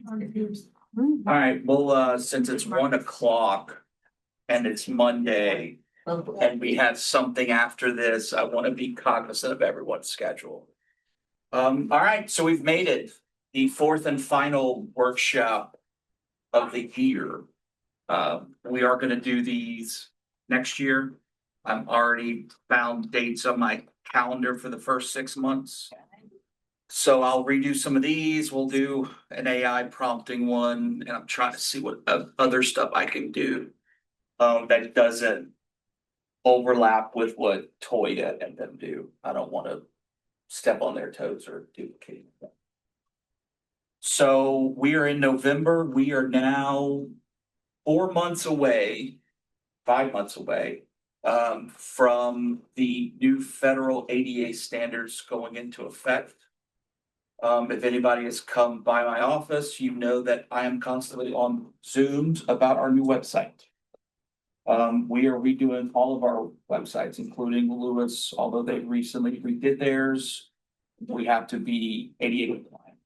All right, well, since it's 1 o'clock and it's Monday and we have something after this, I want to be cognizant of everyone's schedule. All right, so we've made it, the fourth and final workshop of the year. We are going to do these next year. I'm already found dates on my calendar for the first 6 months. So I'll redo some of these. We'll do an AI prompting one, and I'm trying to see what other stuff I can do that doesn't overlap with what Toya and them do. I don't want to step on their toes or duplicate them. So we are in November. We are now 4 months away, 5 months away from the new federal ADA standards going into effect. If anybody has come by my office, you know that I am constantly on Zooms about our new website. We are redoing all of our websites, including Lewis, although they recently redid theirs. We have to be ADA compliant.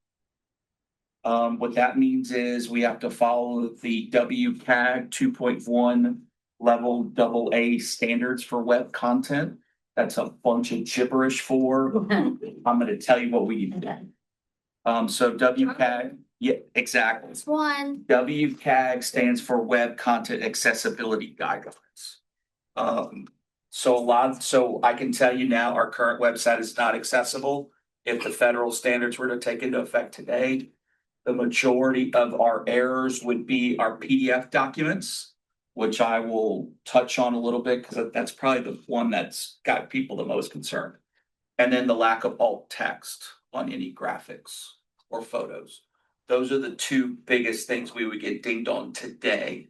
What that means is we have to follow the WCAG 2.1 level AA standards for web content. That's a bunch of gibberish for. I'm going to tell you what we need to do. So WCAG, yeah, exactly. It's one. WCAG stands for Web Content Accessibility Guidelines. So I can tell you now, our current website is not accessible. If the federal standards were to take into effect today, the majority of our errors would be our PDF documents, which I will touch on a little bit because that's probably the one that's got people the most concerned. And then the lack of alt text on any graphics or photos. Those are the two biggest things we would get dinged on today.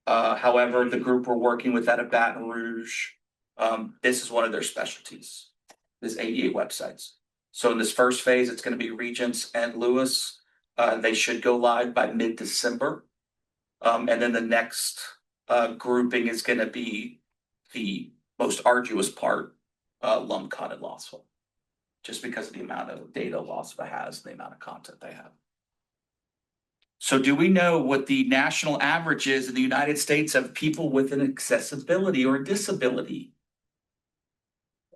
However, the group we're working with out of Baton Rouge, this is one of their specialties, this ADA websites. So in this first phase, it's going to be Regents and Lewis. They should go live by mid-December. And then the next grouping is going to be the most arduous part, Lumcon and Lossville, just because of the amount of data Lossville has and the amount of content they have. So do we know what the national average is in the United States of people with an accessibility or disability?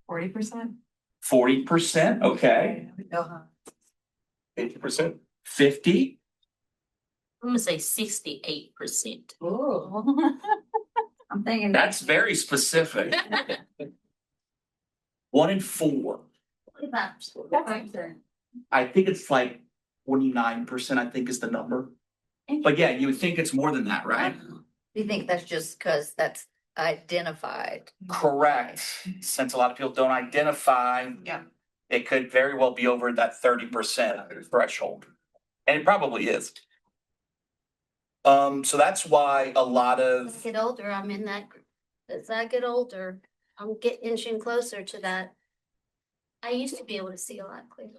40%. 40%, okay. 50%. 50? I'm gonna say 68%. Oh. I'm thinking That's very specific. 1 in 4. that's I think it's like 49%, I think is the number. But yeah, you would think it's more than that, right? Do you think that's just because that's identified? Correct. Since a lot of people don't identify, Yeah. it could very well be over that 30% threshold. And it probably is. So that's why a lot As I of, get older, I'm in that group. As I get older, I'm inching closer to that. I used to be able to see a lot clearer.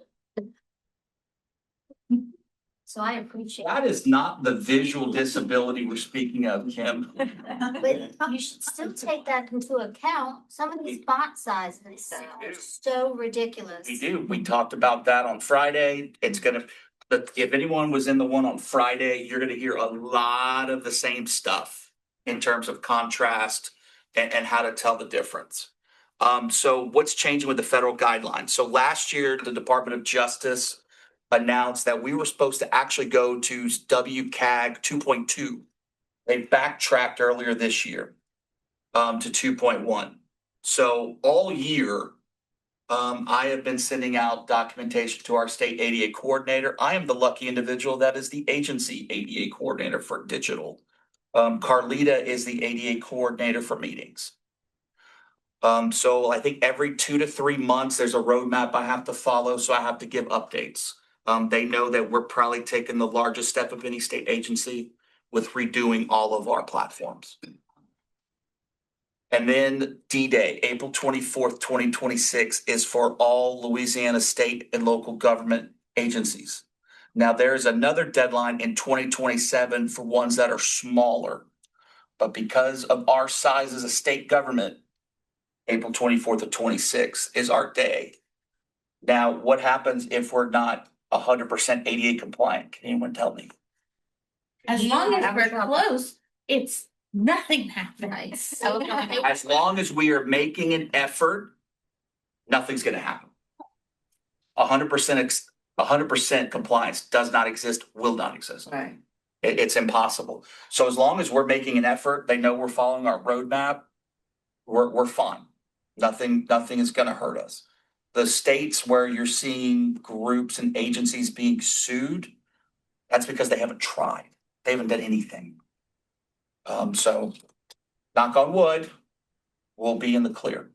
So I appreciate that is not the visual disability we're speaking of, Kim. But you should still take that into account. Some of these font sizes are so ridiculous. We do. We talked about that on Friday. It's gonna, if anyone was in the one on Friday, you're gonna hear a lot of the same stuff in terms of contrast and how to tell the difference. So what's changing with the federal guidelines? So last year, the Department of Justice announced that we were supposed to actually go to WCAG 2.2. They backtracked earlier this year to 2.1. So all year, I have been sending out documentation to our state ADA coordinator. I am the lucky individual that is the agency ADA coordinator for digital. Carlita is the ADA coordinator for meetings. So I think every 2 to 3 months, there's a roadmap I have to follow, so I have to give updates. They know that we're probably taking the largest step of any state agency with redoing all of our platforms. And then D-Day, April 24th, 2026 is for all Louisiana state and local government agencies. Now there's another deadline in 2027 for ones that are smaller, but because of our size as a state government, April 24th of 26th is our day. Now, what happens if we're not 100% ADA compliant? Can anyone tell me? As long as Yeah, we're probably. close, it's nothing happens. Nice. As long as we are making an effort, nothing's gonna happen. 100% compliance does not exist, will not exist. Right. It's impossible. So as long as we're making an effort, they know we're following our roadmap, we're fine. Nothing is gonna hurt us. The states where you're seeing groups and agencies being sued, that's because they haven't tried. They haven't done anything. So knock on wood, we'll be in the clear.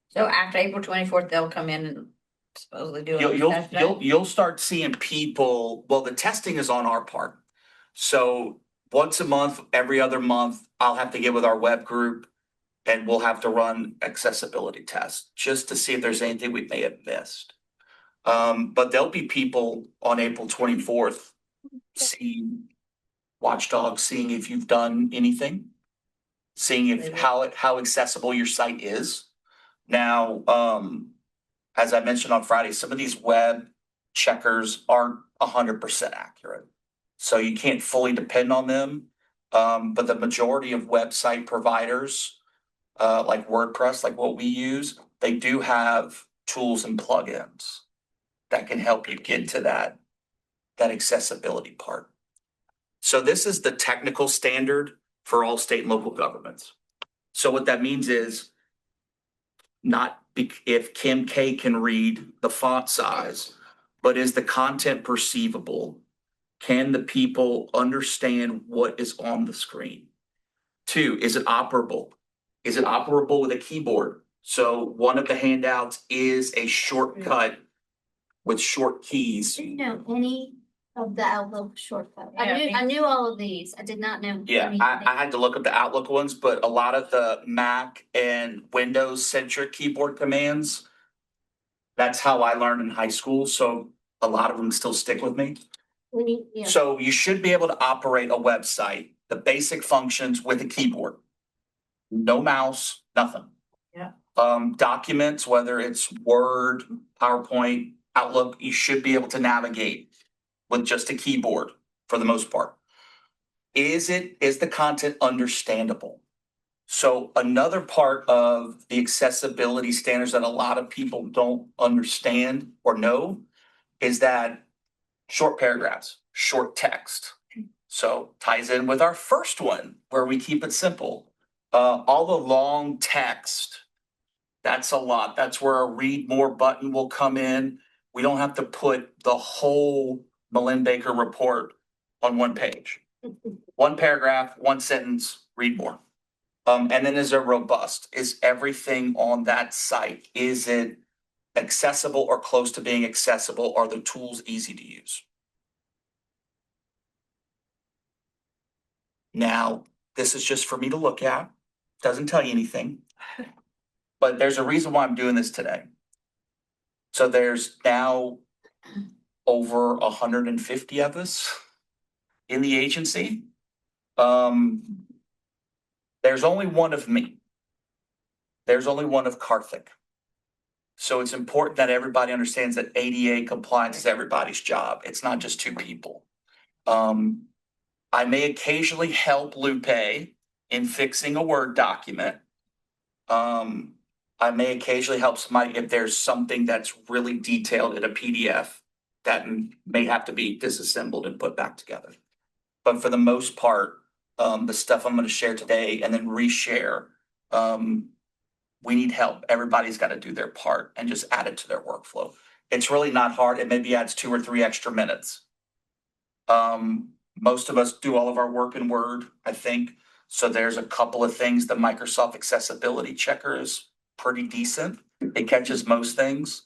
So after April 24th, they'll come in and supposedly do You'll, a you'll, test drive? you'll start seeing people, well, the testing is on our part. So once a month, every other month, I'll have to get with our web group and we'll have to run accessibility tests just to see if there's anything we may have missed. But there'll be people on April 24th seeing watchdogs, seeing if you've done anything, seeing if how accessible your site is. Now, as I mentioned on Friday, some of these web checkers aren't 100% accurate. So you can't fully depend on them. But the majority of website providers, like WordPress, like what we use, they do have tools and plugins that can help you get to that accessibility part. So this is the technical standard for all state and local governments. So what that means is if Kim K can read the font size, but is the content perceivable? Can the people understand what is on the screen? 2, is it operable? Is it operable with a keyboard? So one of the handouts is a shortcut with short keys. Didn't know any of the Outlook shortcut. Yeah, I knew all of these. I did not know. Yeah, any. I had to look up the Outlook ones, but a lot of the Mac and Windows centric keyboard commands, that's how I learned in high school. So a lot of them still stick with me. Yeah. So you should be able to operate a website, the basic functions with a keyboard. No mouse, nothing. Yeah. Documents, whether it's Word, PowerPoint, Outlook, you should be able to navigate with just a keyboard for the most part. Is the content understandable? So another part of the accessibility standards that a lot of people don't understand or know is that short paragraphs, short text. So ties in with our first one where we keep it simple. All the long text, that's a lot. That's where a read more button will come in. We don't have to put the whole Malin Baker report on one page. One paragraph, one sentence, read more. And then is it robust? Is everything on that site, is it accessible or close to being accessible? Are the tools easy to use? Now, this is just for me to look at, doesn't tell you anything. But there's a reason why I'm doing this today. So there's now over 150 of us in the agency. There's only one of me. There's only one of Karthik. So it's important that everybody understands that ADA compliance is everybody's job. It's not just 2 people. I may occasionally help Lupe in fixing a Word document. I may occasionally help somebody if there's something that's really detailed in a PDF that may have to be disassembled and put back together. But for the most part, the stuff I'm going to share today and then reshare, we need help. Everybody's got to do their part and just add it to their workflow. It's really not hard. It maybe adds 2 or 3 extra minutes. Most of us do all of our work in Word, I think. So there's a couple of things. The Microsoft Accessibility Checker is pretty decent. It catches most things.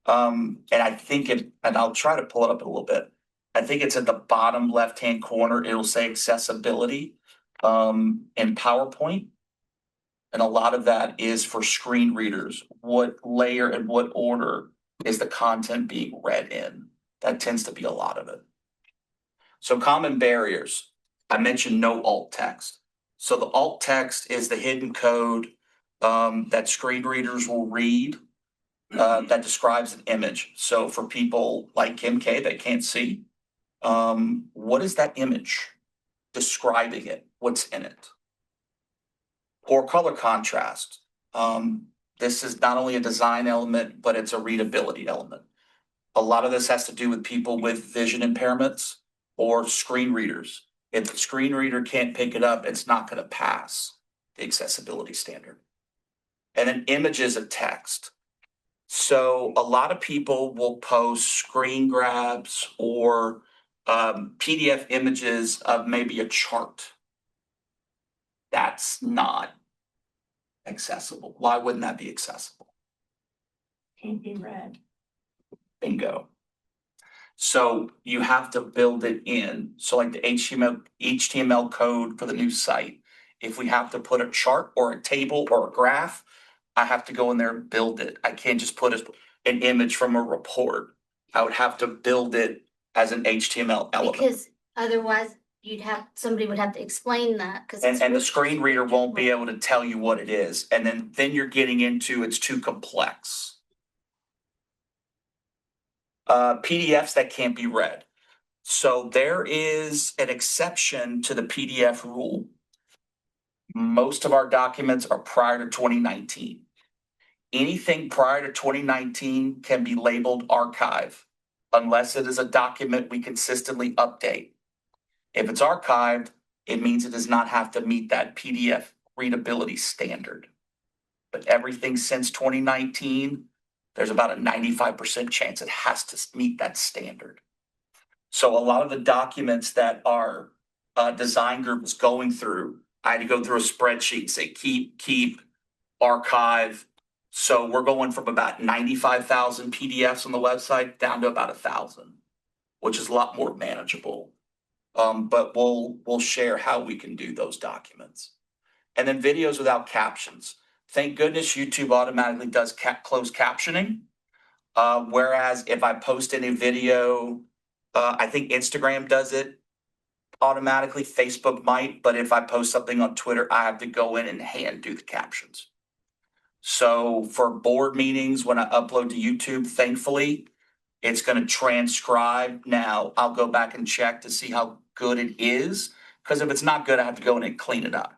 And I think and I'll try to pull it up a little bit. I think it's at the bottom left-hand corner. It'll say accessibility in PowerPoint. And a lot of that is for screen readers. What layer and what order is the content being read in? That tends to be a lot of it. So common barriers. I mentioned no alt text. So the alt text is the hidden code that screen readers will read. that describes an image. So for people like Kim K that can't see, what is that image? Describing it, what's in it? Poor color contrast. This is not only a design element, but it's a readability element. A lot of this has to do with people with vision impairments or screen readers. If the screen reader can't pick it up, it's not going to pass the accessibility standard. And then images of text. So a lot of people will post screen grabs or PDF images of maybe a chart. That's not accessible. Why wouldn't that be accessible? Can't be read. Bingo. So you have to build it in. So like the HTML code for the new site, if we have to put a chart or a table or a graph, I have to go in there and build it. I can't just put an image from a report. I would have to build it as an HTML element. Because otherwise somebody would have to explain that, because. And the screen reader won't be able to tell you what it is. And then you're getting into it's too complex. PDFs that can't be read. So there is an exception to the PDF rule. Most of our documents are prior to 2019. Anything prior to 2019 can be labeled archive unless it is a document we consistently update. If it's archived, it means it does not have to meet that PDF readability standard. But everything since 2019, there's about a 95% chance it has to meet that standard. So a lot of the documents that our design group is going through, I had to go through a spreadsheet and say keep, archive. So we're going from about 95,000 PDFs on the website down to about 1,000, which is a lot more manageable. But we'll share how we can do those documents. And then videos without captions. Thank goodness YouTube automatically does closed captioning. Whereas if I post any video, I think Instagram does it automatically, Facebook might, but if I post something on Twitter, I have to go in and hand do the captions. So for board meetings, when I upload to YouTube, thankfully, it's going to transcribe. Now I'll go back and check to see how good it is, because if it's not good, I have to go in and clean it up.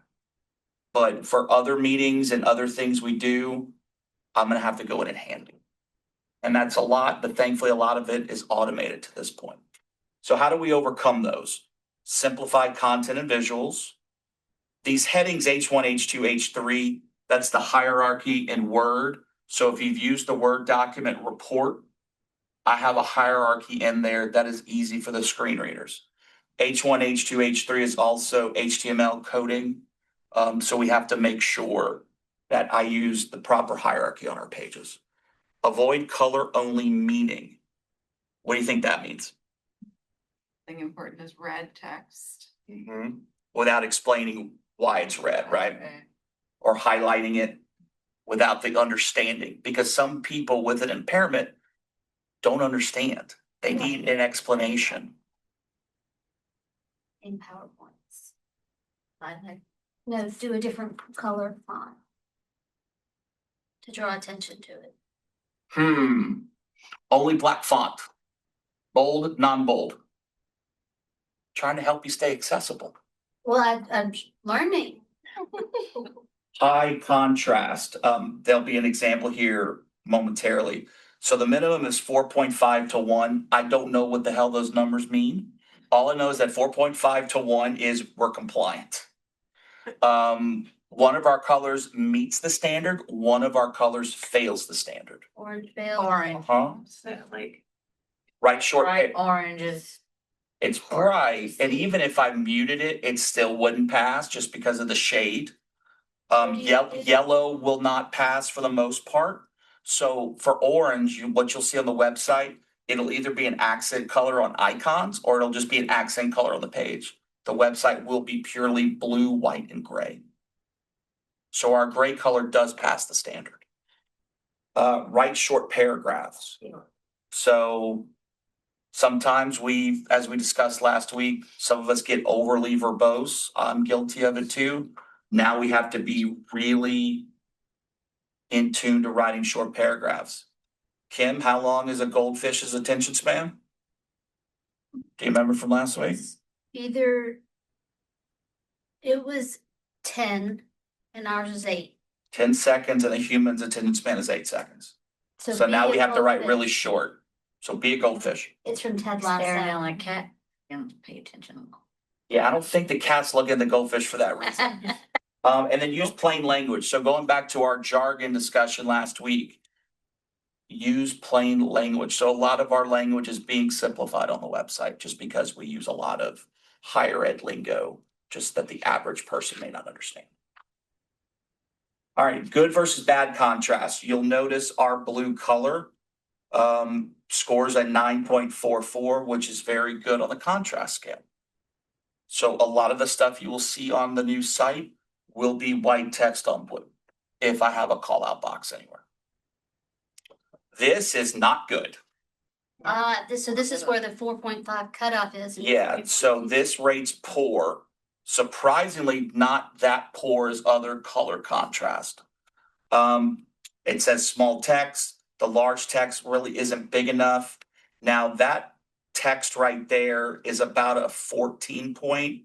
But for other meetings and other things we do, I'm going to have to go in and hand it. And that's a lot, but thankfully a lot of it is automated to this point. So how do we overcome those? Simplified content and visuals. These headings H1, H2, H3, that's the hierarchy in Word. So if you've used the Word document report, I have a hierarchy in there that is easy for the screen readers. H1, H2, H3 is also HTML coding. So we have to make sure that I use the proper hierarchy on our pages. Avoid color only meaning. What do you think that means? Thing important is red text. Without explaining why it's red, right? Or highlighting it without the understanding, because some people with an impairment don't understand. They need an explanation. In PowerPoints. I No, do a different color font to draw attention to it. Only black font. Bold, non-bold. Trying to help you stay accessible. Well, I'm learning. High contrast. There'll be an example here momentarily. So the minimum is 4.5 to 1. I don't know what the hell those numbers mean. All I know is that 4.5 to 1 is we're compliant. One of our colors meets the standard, one of our colors fails the standard. Orange veil. Orange. So like Right, short. bright orange is, It's bright, and even if I muted it, it still wouldn't pass just because of the shade. Yellow will not pass for the most part. So for orange, what you'll see on the website, it'll either be an accent color on icons or it'll just be an accent color on the page. The website will be purely blue, white, and gray. So our gray color does pass the standard. Write short paragraphs. So sometimes as we discussed last week, some of us get overly verbose. I'm guilty of it too. Now we have to be really in tune to writing short paragraphs. Kim, how long is a goldfish's attention span? Do you remember from last week? Either it was 10 and ours is 8. 10 seconds, and a human's attention span is 8 seconds. So be now a we have to write goldfish. really short. So be a goldfish. It's from Ted Lasso. Staring down like a cat, and pay attention. Yeah, I don't think the cat's looking at the goldfish for that reason. And then use plain language. So going back to our jargon discussion last week. Use plain language. So a lot of our language is being simplified on the website just because we use a lot of higher ed lingo, just that the average person may not understand. All right, good versus bad contrast. You'll notice our blue color scores a 9.44, which is very good on the contrast scale. So a lot of the stuff you will see on the new site will be white text on blue, if I have a call out box anywhere. This is not good. So this is where the 4.5 cutoff is. Yeah, so this rate's poor. Surprisingly, not that poor as other color contrast. It says small text. The large text really isn't big enough. Now that text right there is about a 14 point,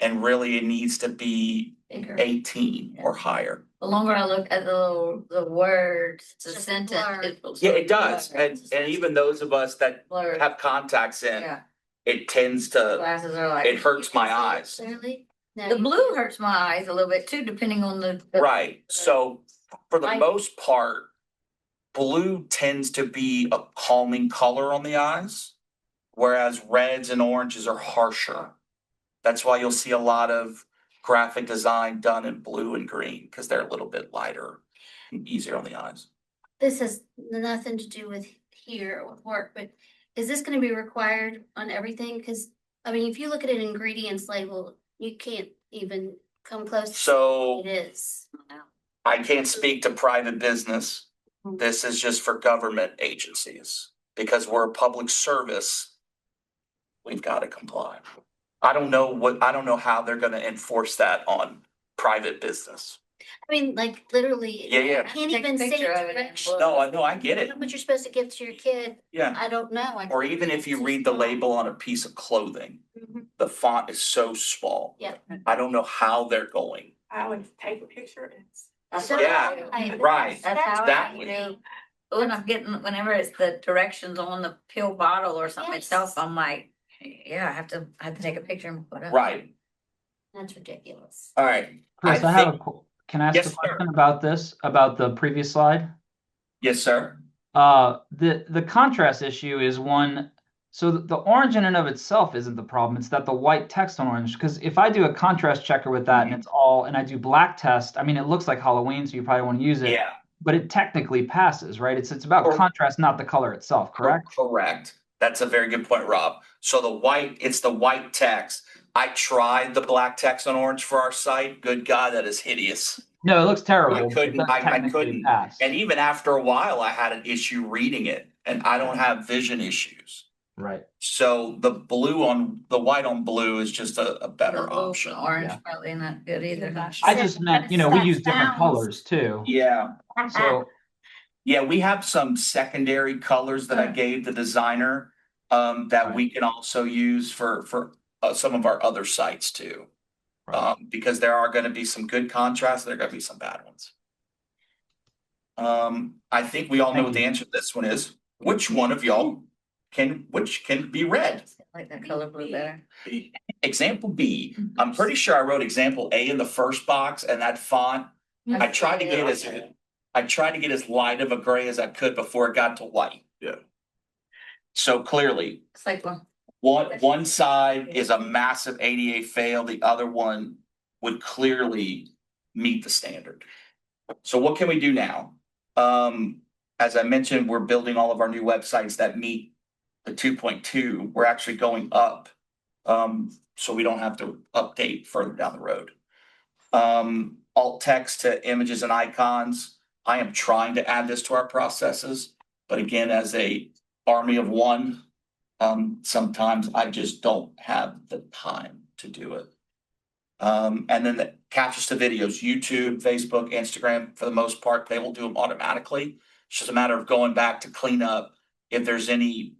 and really it needs to be Bigger. 18 or higher. The longer I look at the words, the It's just sentence. blurred. Yeah, it does. And even those of us that Blurred. have contacts in, Yeah, it tends to, glasses are like. it hurts my eyes. Clearly? No, The you blue can't. hurts my eyes a little bit too, depending on the. Right, so for the Right. most part, blue tends to be a calming color on the eyes, whereas reds and oranges are harsher. That's why you'll see a lot of graphic design done in blue and green, because they're a little bit lighter and easier on the eyes. This has nothing to do with here or with work, but is this gonna be required on everything? Cause I mean, if you look at an ingredients label, you can't even come close. to So It is. I can't speak to private business. This is just for government agencies, because we're a public service. We've got to comply. I don't know how they're gonna enforce that on private business. I mean, like literally. Yeah, yeah. I can't Take a even say picture of it and directions. look. No, I know, I get it. What you're supposed to give to your kid, Yeah, I don't know. or even if you read the label on a piece of clothing, Mhm. the font is so small. Yeah. I don't know how they're going. I would take a picture and. So Yeah, I- right. That's how Exactly. I do. When I'm getting, whenever it's the directions on the pill bottle or something Yes. itself, I'm like, yeah, I have to take a picture and put it up. Right, That's ridiculous. all right. Chris, I have can I ask Yes, a sir. question about this, about the previous slide? Yes, sir. The contrast issue is one, so the orange in and of itself isn't the problem, it's that the white text on orange, because if I do a contrast checker with that and it's all, and I do black test, I mean, it looks like Halloween, so you probably want to use it. Yeah. But it technically passes, right? It's about Correct. contrast, not the color itself, correct? Correct. That's a very good point, Rob. So it's the white text. I tried the black text on orange for our site. Good God, that is hideous. No, it looks terrible. I but it couldn't, does I technically couldn't. pass. And even after a while, I had an issue reading it, and I don't have vision issues. Right. So the white on blue is just a better The blue, option. orange Yeah. probably not good either. I just meant, we use different Sounds- colors too. Yeah. So, Yeah, we have some secondary colors that I gave the designer that we can also use for some of our other sites too. Right. Because there are gonna be some good contrasts, there are gonna be some bad ones. I think we all know what the answer to this one is. Which one of y'all can be read? I like that color blue better. Example B. I'm pretty sure I wrote example A in the first box, and that font, I tried to get as light of a gray as I could before it got to white. Yeah. So clearly, It's like one. one side is a massive ADA fail, the other one would clearly meet the standard. So what can we do now? As I mentioned, we're building all of our new websites that meet the 2.2. We're actually going up. So we don't have to update further down the road. Alt text to images and icons. I am trying to add this to our processes, but again, as a army of one, sometimes I just don't have the time to do it. And then the captions to videos, YouTube, Facebook, Instagram, for the most part, they will do them automatically. It's just a matter of going back to clean up if there's any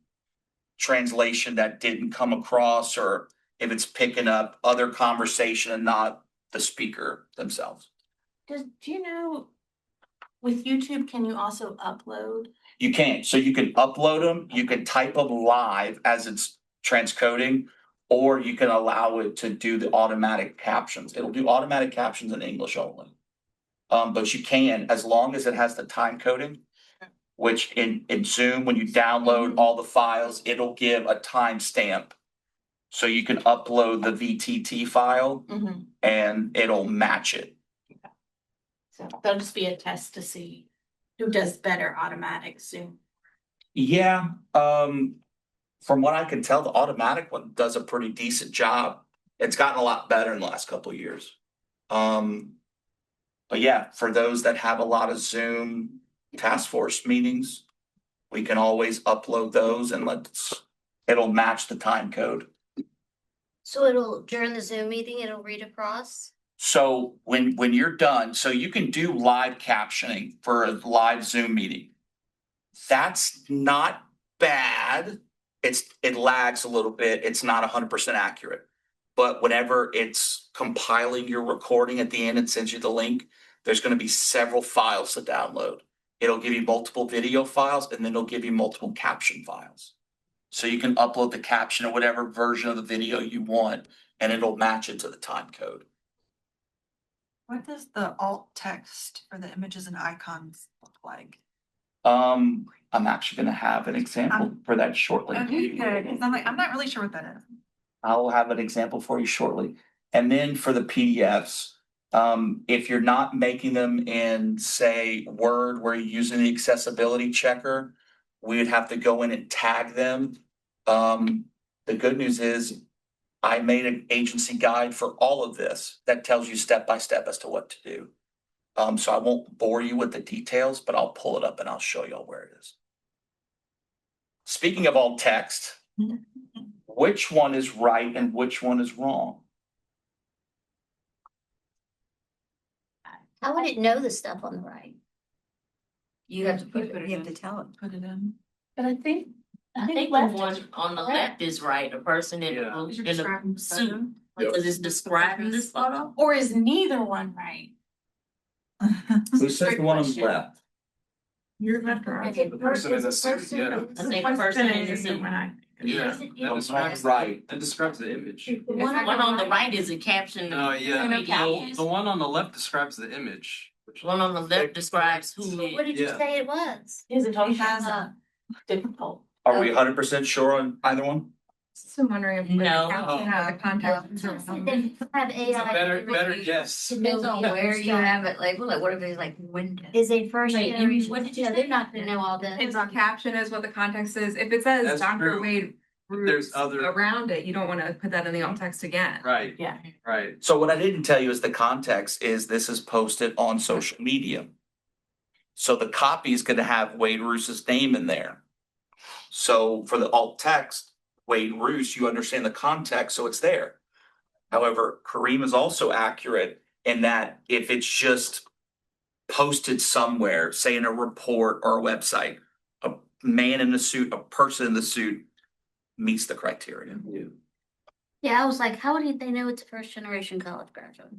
translation that didn't come across, or if it's picking up other conversation and not the speaker themselves. Do you know, with YouTube, can you also upload? You can, so you can upload them, you can type them live as it's transcoding, or you can allow it to do the automatic captions. It'll do automatic captions in English only. But you can, as long as it has the time coding, which in Zoom, when you download all the files, it'll give a timestamp. So you can upload the VTT file and it'll match it. So that'll just be a test to see who does better automatic Zoom. Yeah, from what I can tell, the automatic one does a pretty decent job. It's gotten a lot better in the last couple of years. But yeah, for those that have a lot of Zoom task force meetings, we can always upload those and it'll match the time code. So it'll, during the Zoom meeting, it'll read across? So when you're done, so you can do live captioning for a live Zoom meeting. That's not bad. It lags a little bit. It's not 100% accurate. But whenever it's compiling your recording at the end and sends you the link, there's going to be several files to download. It'll give you multiple video files and then it'll give you multiple caption files. So you can upload the caption or whatever version of the video you want, and it'll match it to the time code. What does the alt text for the images and icons look like? I'm actually going to have an example for that shortly. Okay, good, because I'm not really sure what that is. I'll have an example for you shortly. And then for the PDFs, if you're not making them in, say, Word, where you're using the accessibility checker, we would have to go in and tag them. The good news is I made an agency guide for all of this that tells you step by step as to what to do. So I won't bore you with the details, but I'll pull it up and I'll show y'all where it is. Speaking of alt text, which one is right and which one is wrong? How would it know the stuff on the right? You have to put it, you have to tell it. Put it in. But I think the left one is on the correct. left is right, a person in Yeah. a Is it in a describing the suit, photo? because it's describing this photo. Or is neither one right? Who says the one on the left? You're left or right? Okay, person in the suit, person yeah. is- I think a person in the suit. Yeah, Is it- that describes, Right. that describes the image. The The one on the right is a caption. Oh, yeah, Three the captions. one on the left describes the image. The one on the left describes who So what it. did you Yeah. say it was? Is it He has a. difficult? Are we 100% sure on either one? So I'm wondering if. No. The contact. They have AI. Better guess. To Depends know on where you have it labeled, like what if it's like window? Is a first Wait, generation, what did you yeah, say? they're not gonna know all this. Depends on caption is what the context is. If it says That's Dr. true. Wade There's Roots other- around it, you don't want to put that in the alt text again. Right, Yeah. right. So what I didn't tell you is the context is this is posted on social media. So the copy is gonna have Wade Roos's name in there. So for the alt text, Wade Roos, you understand the context, so it's there. However, Kareem is also accurate in that if it's just posted somewhere, say in a report or a website, a man in a suit, a person in the suit meets the criteria. Yeah, I was like, how would they know it's a first generation college graduate?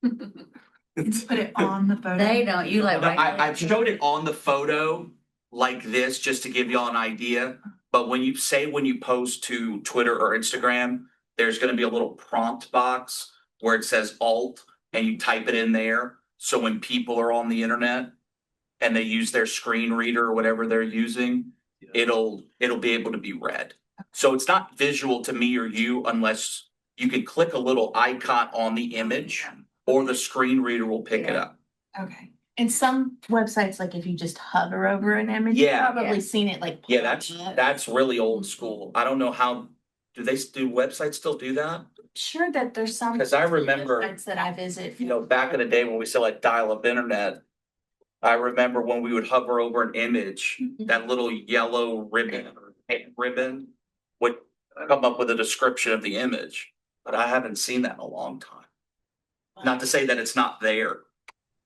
Put it on the photo. They don't, you like. No, right I there. showed it on the photo like this, just to give y'all an idea. But when you post to Twitter or Instagram, there's gonna be a little prompt box where it says alt and you type it in there. So when people are on the internet and they use their screen reader or whatever they're using, it'll be able to be read. So it's not visual to me or you unless you can click a little icon on the image or the screen reader will pick it up. Okay. And some websites, like if you just hover over an image, you've Yeah. probably seen it like. Yeah, pop up. that's really old school. I don't know how, do websites still do that? Sure that there's some. 'Cause I remember- websites that I visit. You know, back in the day when we still had dial-up internet, I remember when we would hover over an image, that little yellow ribbon or pink ribbon would come up with a description of the image, but I haven't seen that in a long time. Not to say that it's not there.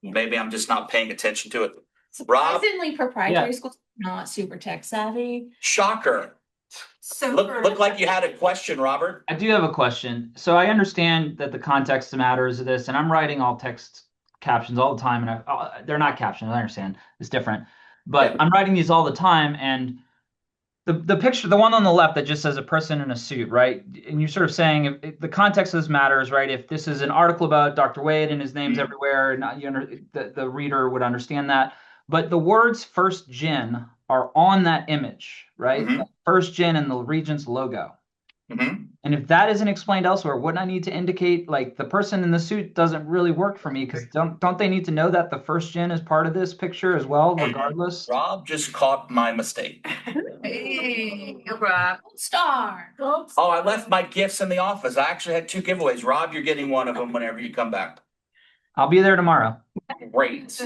Yeah. Maybe I'm just not paying attention to it. Surprisingly, proprietary Yeah. schools are not super tech savvy. Shocker. So Look like you had a question, Robert. I do have a question. So I understand that the context matters of this, and I'm writing all text captions all the time, and they're not captions. I understand it's different, but Yeah. I'm writing these all the time, and the picture, the one on the left that just says a person in a suit, right? And you're sort of saying if the context of this matters, right? If this is an article about Dr. Wade and his name's Mhm. everywhere, not, the reader would understand that. But the words first gen are on that image, right? Mhm. First gen and the Regents logo. Mhm. And if that isn't explained elsewhere, wouldn't I need to indicate like the person in the suit doesn't really work for me? Because don't they need to know that the first gen is part of this picture as well, regardless? Rob just caught my mistake. Hey, good Rob. Star. Oh, I left my gifts in the office. I actually had 2 giveaways. Rob, you're getting one of them whenever you come back. I'll be there tomorrow. Great.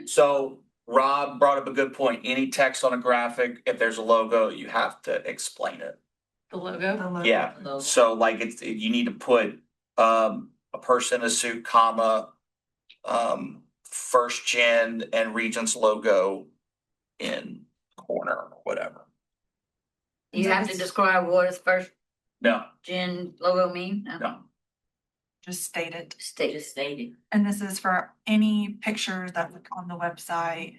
So Rob brought up a good point. Any text on a graphic, if there's a logo, you have to explain it. The logo. the logo. Yeah, so like you need to put a person in a suit, comma, first gen and Regents logo in corner or whatever. You have to describe what does first No, gen logo mean? no. Just state it. Stated. And this is for any pictures that look on the website.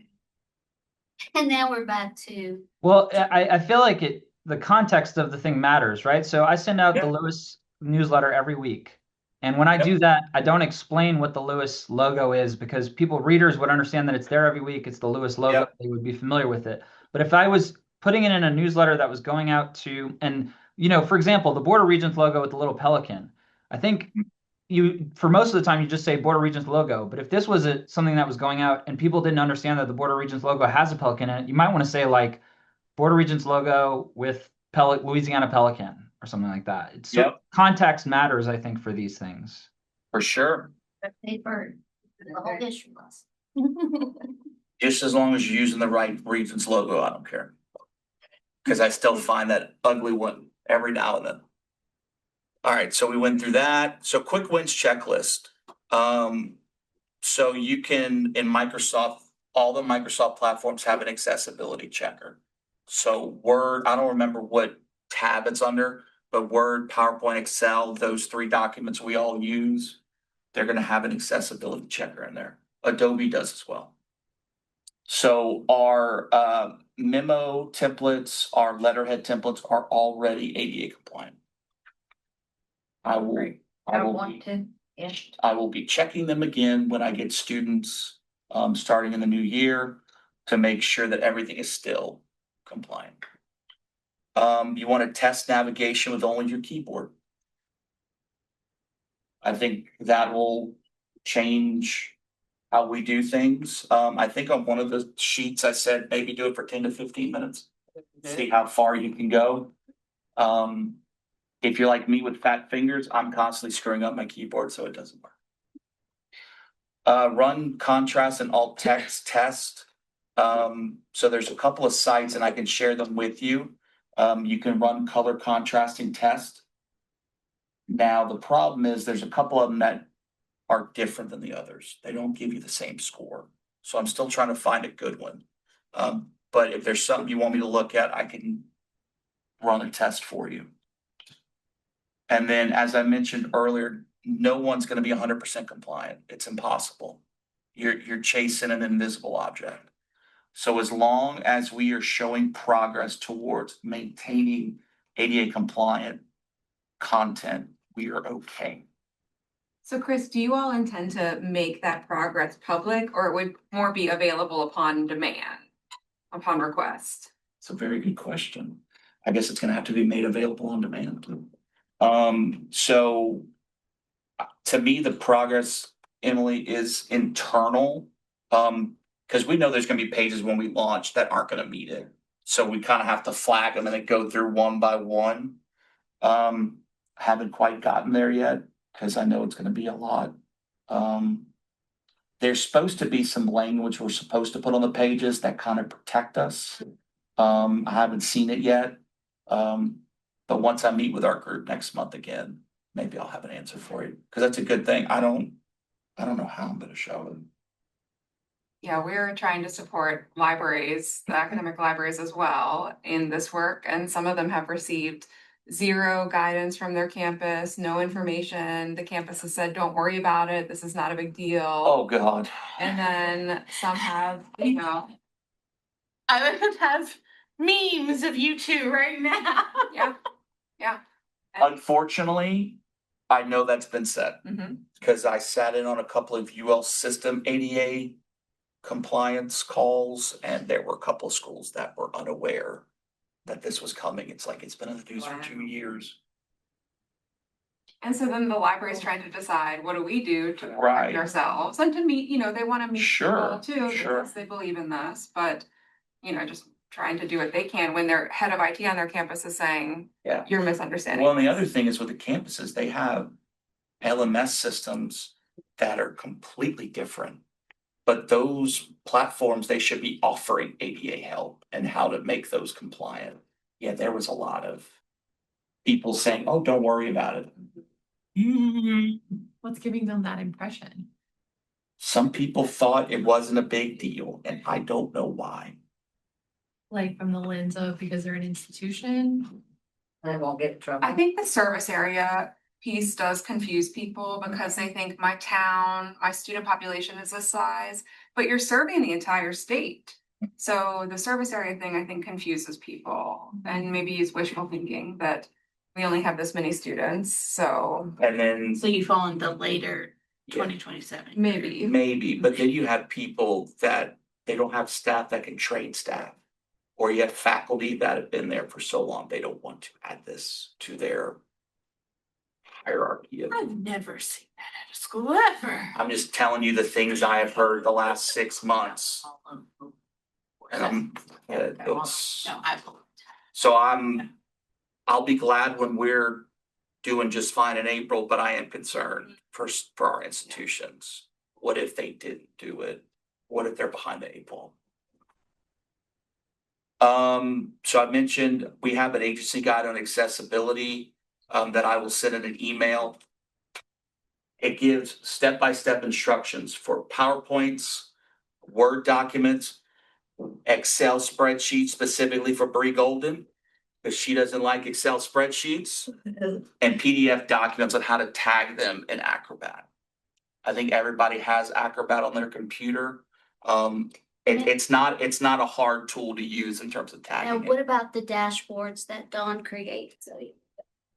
And now we're back to, Well, I feel like the context of the thing matters, right? So I send out the Yeah. Lewis newsletter every week. And when I Yep. do that, I don't explain what the Lewis logo is because readers would understand that it's there every week. It's the Lewis logo. Yep. They would be familiar with it. But if I was putting it in a newsletter that was going out to, and, for example, the Board of Regents logo with the little pelican, I think for most of the time, you just say Board of Regents logo. But if this was something that was going out and people didn't understand that the Board of Regents logo has a pelican in it, you might want to say like, Board of Regents logo with Louisiana Pelican or something like that. It's Yep. context matters, I think, for these things. For sure. paper, the whole issue was. Just as long as you're using the right Regents logo, I don't care. Because I still find that ugly one every now and then. All right, so we went through that. So quick wins checklist. So you can, in Microsoft, all the Microsoft platforms have an accessibility checker. So Word, I don't remember what tab it's under, but Word, PowerPoint, Excel, those 3 documents we all use, they're gonna have an accessibility checker in there. Adobe does as well. So our memo templates, our letterhead templates are already ADA compliant. I will I don't want to. Yeah. I will be checking them again when I get students starting in the new year to make sure that everything is still compliant. You want to test navigation with only your keyboard. I think that will change how we do things. I think on one of the sheets I said maybe do it for 10 to 15 minutes. See how far you can go. If you're like me with fat fingers, I'm constantly screwing up my keyboard, so it doesn't work. Run contrast and alt text test. So there's a couple of sites and I can share them with you. You can run color contrasting test. Now, the problem is there's a couple of them that are different than the others. They don't give you the same score. So I'm still trying to find a good one. But if there's something you want me to look at, I can run a test for you. And then, as I mentioned earlier, no one's gonna be 100% compliant. It's impossible. You're chasing an invisible object. So as long as we are showing progress towards maintaining ADA compliant content, we are okay. So Chris, do you all intend to make that progress public or it would more be available upon demand, upon request? It's a very good question. I guess it's gonna have to be made available on demand. So to me, the progress, Emily, is internal. Because we know there's gonna be pages when we launch that aren't gonna meet it. So we kind of have to flag them and then go through one by one. Haven't quite gotten there yet, because I know it's gonna be a lot. There's supposed to be some language we're supposed to put on the pages that kind of protect us. I haven't seen it yet. But once I meet with our group next month again, maybe I'll have an answer for you, because that's a good thing. I don't know how I'm gonna show it. yeah, we're trying to support libraries, the academic libraries as well in this work, and some of them have received zero guidance from their campus, no information. The campus has said, don't worry about it, this is not a big deal. Oh, God. And then some have, you know, I would have memes of you two right now. yeah, yeah. Unfortunately, I know that's been said, Mhm. because I sat in on a couple of UL system ADA compliance calls, and there were a couple of schools that were unaware that this was coming. It's like, it's been in the news for 2 years. And so then the library's trying to decide, what do we do to protect Right. ourselves and to meet, you know, they wanna meet Sure, people too, sure. because they believe in this, but. You know, just trying to do what they can when their head of IT on their campus is saying, Yeah. you're misunderstanding. Well, and the this." other thing is with the campuses, they have LMS systems that are completely different. But those platforms, they should be offering ADA help and how to make those compliant. Yeah, there was a lot of people saying, oh, don't worry about it. What's giving them that impression? Some people thought it wasn't a big deal, and I don't know why. Like from the lens of because they're an institution? They won't get in trouble. I think the service area piece does confuse people because they think my town, my student population is this size, but you're serving the entire state. So the service area thing, I think, confuses people and maybe is wishful thinking that we only have this many students, so And then So you fall into later Yeah. 2027. maybe. maybe, but then you have people that they don't have staff that can train staff. Or you have faculty that have been there for so long, they don't want to add this to their hierarchy of. I've never seen that at a school ever. I'm just telling you the things I have heard the last 6 months. And it's, No, I will. so I'll be glad when we're doing just fine in April, but I am concerned for our institutions. What if they didn't do it? What if they're behind the 8 ball? So I mentioned we have an agency guide on accessibility, that I will send in an email. It gives step-by-step instructions for PowerPoints, Word documents, Excel spreadsheets specifically for Bree Golden, because she doesn't like Excel spreadsheets, and PDF documents on how to tag them in Acrobat. I think everybody has Acrobat on their computer. It's not a hard tool to use in terms of Now, tagging what it. about the dashboards that Dawn creates? So,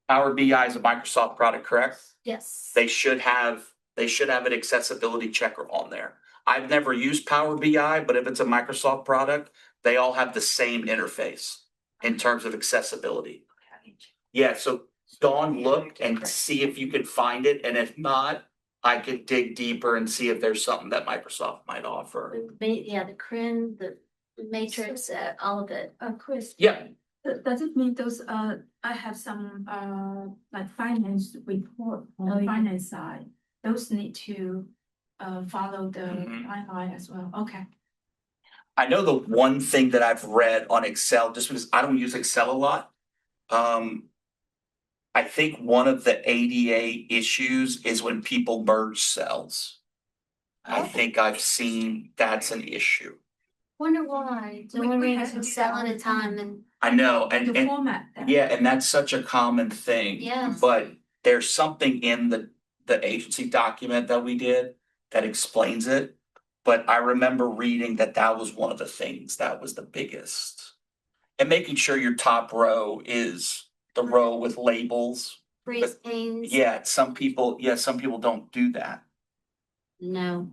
Power BI is a Microsoft product, correct? yes. They should have an accessibility checker on there. I've never used Power BI, but if it's a Microsoft product, they all have the same interface in terms of accessibility. Yeah, so Dawn, look and see if you could find it, and if not, I could dig deeper and see if there's something that Microsoft might offer. Yeah, the CRIN, the matrix, all of it. Chris. Yeah, Does it mean those, I have some, like finance report on the finance side, those need to, follow the Mhm. timeline as well, okay. I know the one thing that I've read on Excel, just because I don't use Excel a lot. I think one of the ADA issues is when people merge cells. I think I've seen that's an issue. Wonder why? The We- only we reason have is to cell sell at a the time time. and, I know, The and format. that- yeah, and that's such a common thing. yes. But there's something in the agency document that we did that explains it. But I remember reading that was one of the things that was the biggest. And making sure your top row is the row with labels. Freeze panes. Yeah, some people don't do that. No.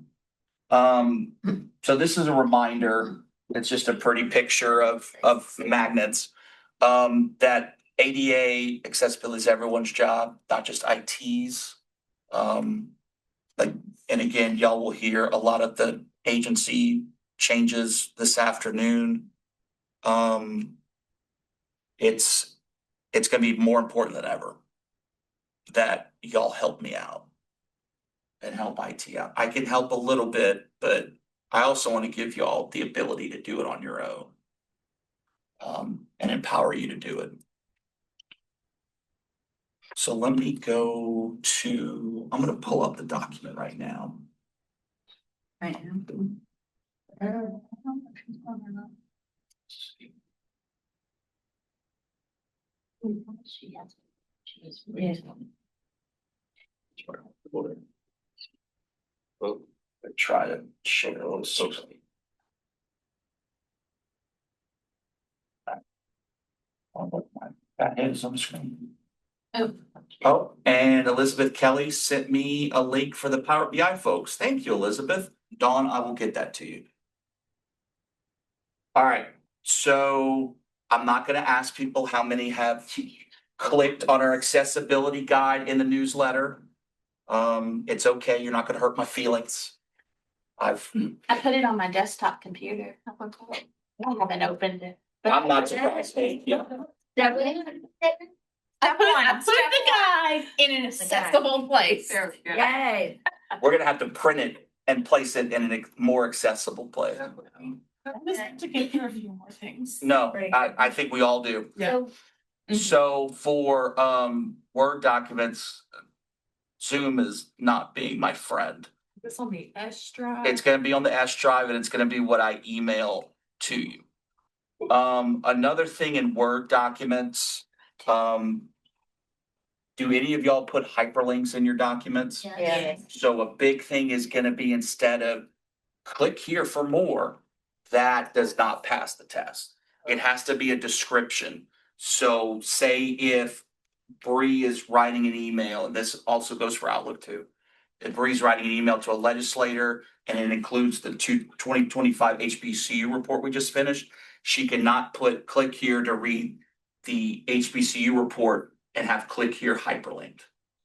So this is a reminder, it's just a pretty picture of magnets. That ADA accessibility is everyone's job, not just IT's. Like, and again, y'all will hear a lot of the agency changes this afternoon. It's gonna be more important than ever that y'all help me out and help IT out. I can help a little bit, but I also want to give y'all the ability to do it on your own. And empower you to do it. So let me go to, I'm gonna pull up the document right now. Right now. Well, I try to share a little socially. That is on the screen. Oh, and Elizabeth Kelly sent me a link for the Power BI folks. Thank you, Elizabeth. Dawn, I will get that to you. All right, so I'm not gonna ask people how many have clicked on our accessibility guide in the newsletter. It's okay, you're not gonna hurt my feelings. I put it on my desktop computer. I haven't opened it. I'm not surprised. Yeah. That way. I put the guide in an accessible place. There we go. Yay. We're gonna have to print it and place it in a more accessible place. I just have to get through a few more things. No, I think we all do. So So for Word documents, Zoom is not being my friend. This on the S drive. It's gonna be on the S drive and it's gonna be what I email to you. Another thing in Word documents, do any of y'all put hyperlinks in your documents? Yeah. So a big thing is gonna be instead of click here for more, that does not pass the test. It has to be a description. So say if Bree is writing an email, and this also goes for Outlook too. If Bree's writing an email to a legislator and it includes the 2025 HBCU report we just finished, she cannot put click here to read the HBCU report and have click here hyperlinked.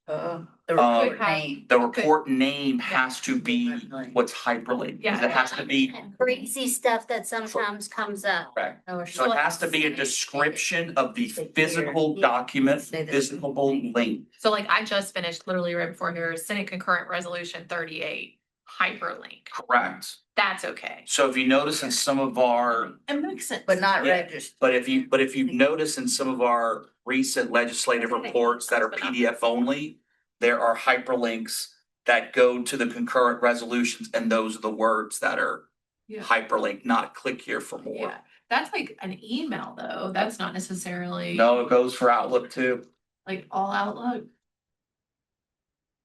The report name. The report name has to be what's hyperlinked, because it has to be crazy stuff that sometimes comes up. correct. Oh, So it has to be a description of the physical document, physical link. So like I just finished literally right before here, Senate Concurrent Resolution 38 hyperlink. Correct. That's okay. So if you notice in some of our, It makes sense. But not Yeah. registered. but if you've noticed in some of our recent legislative reports that are PDF only, there are hyperlinks that go to the concurrent resolutions, and those are the words that are Yeah. hyperlinked, not click here for more. Yeah, that's like an email though. That's not necessarily No, it goes for Outlook too, like all Outlook.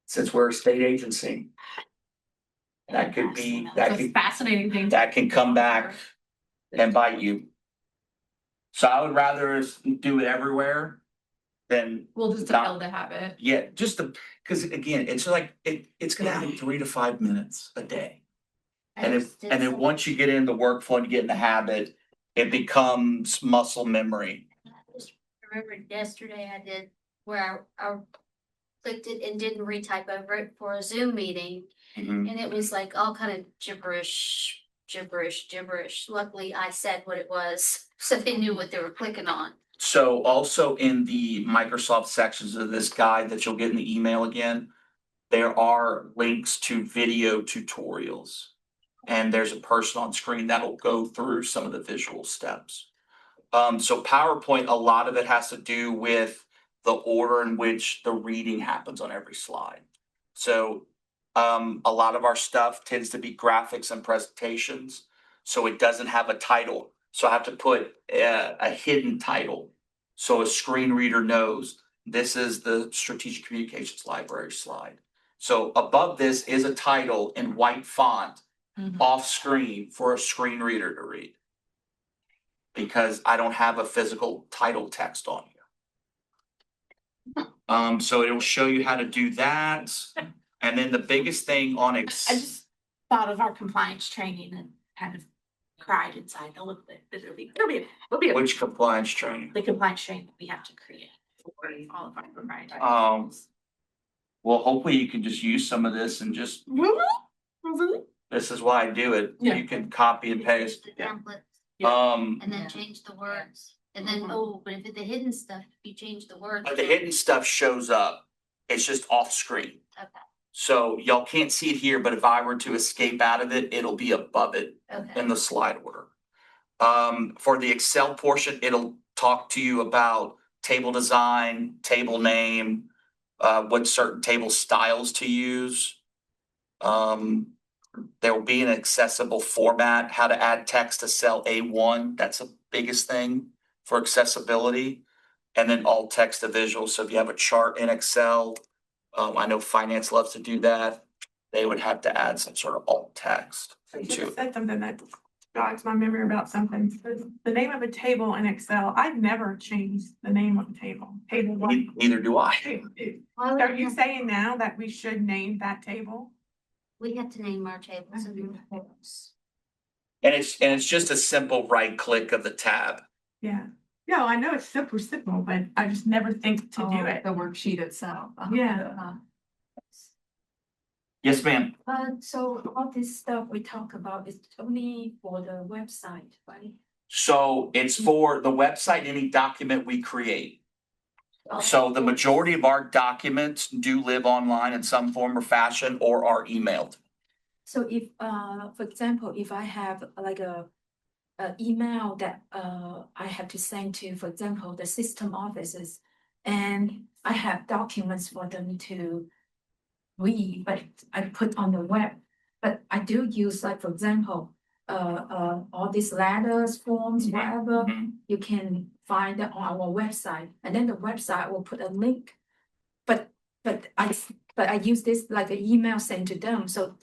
since we're a state agency. That could be, That's that a could, fascinating thing. that can come back and bite you. So I would rather us do it everywhere than, We'll just not- build the habit. yeah, just the, because again, it's like, it's gonna happen 3 to 5 minutes a day. And then once you get in the workflow and you get in the habit, it becomes muscle memory. I just remembered yesterday I did where I clicked it and didn't retype over it for a Zoom meeting. Mhm. And it was like all kind of gibberish. Luckily, I said what it was, so they knew what they were clicking on. So also in the Microsoft sections of this guide that you'll get in the email again, there are links to video tutorials. And there's a person on screen that'll go through some of the visual steps. So PowerPoint, a lot of it has to do with the order in which the reading happens on every slide. So a lot of our stuff tends to be graphics and presentations, so it doesn't have a title. So I have to put a hidden title, so a screen reader knows this is the Strategic Communications Library slide. So above this is a title in white font off screen for a screen reader to read, because I don't have a physical title text on here. So it'll show you how to do that. And then the biggest thing on I just thought of our compliance training and kind of cried inside a little bit. It'll be which compliance training? the compliance training that we have to create for all of our proprietary. Well, hopefully you can just use some of this and just, this is why I do it. Yeah. You can copy and paste. The templates, and then change the words. And then, but if it's the hidden stuff, if you change the words. But the hidden stuff shows up. It's just off screen. Okay, So y'all can't see it here, but if I were to escape out of it, it'll be above it okay. in the slide order. For the Excel portion, it'll talk to you about table design, table name, what certain table styles to use. There will be an accessible format, how to add text to cell A1. That's the biggest thing for accessibility. And then alt text to visual. So if you have a chart in Excel, I know finance loves to do that. They would have to add some sort of alt text You to just it. said something that jogs my memory about something. The name of a table in Excel, I've never changed the name of a table. Table one. Neither do I. Why would Are we you have- saying now that we should name that table? We have to name our tables and reports. And it's just a simple right click of the tab. Yeah. No, I know it's super simple, but I just never think to do it. The worksheet itself. Yeah. Yes, ma'am. So all this stuff we talk about is only for the website, right? So it's for the website, any document we create. So the majority of our documents do live online in some form or fashion or are emailed. So if, for example, if I have like a email that I have to send to, for example, the system offices, and I have documents for them to read, but I put on the web. But I do use, like, for example, all these letters, forms, whatever, you can find it on our website, and then the website will put a link. But I use this like an email sent to them, so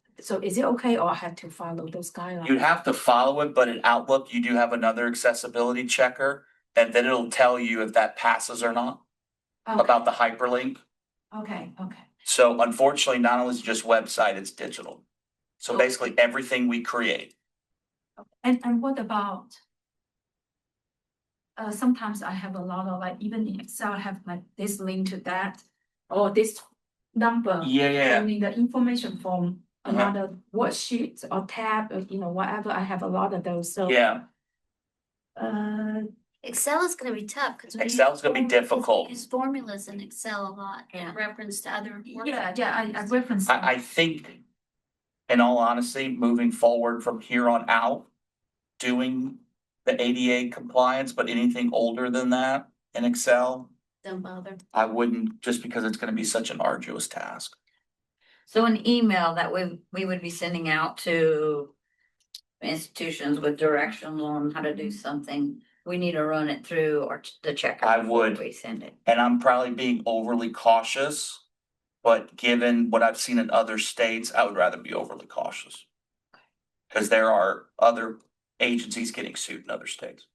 is it okay, or I have to follow those guidelines? You'd have to follow it, but in Outlook, you do have another accessibility checker. And then it'll tell you if that passes or not Okay, about the hyperlink. okay. So unfortunately, not only is it just website, it's digital. So Okay. basically everything we create. And what about? Sometimes I have a lot of, like, even in Excel, I have like this link to that, or this number. Yeah. Sending the information from Uh-huh. another worksheet or tab, or, whatever, I have a lot of those, so. Yeah, Excel is gonna be tough because. Excel's gonna be difficult. We use formulas in Excel a lot in Yeah. reference to other. I reference. I think, in all honesty, moving forward from here on out, doing the ADA compliance, but anything older than that in Excel, Don't bother. I wouldn't, just because it's gonna be such an arduous task. So an email that we would be sending out to institutions with directions on how to do something, we need to run it through the checker. I before would. We send it. And I'm probably being overly cautious, but given what I've seen in other states, I would rather be overly cautious. Cause there are other agencies getting sued in other states.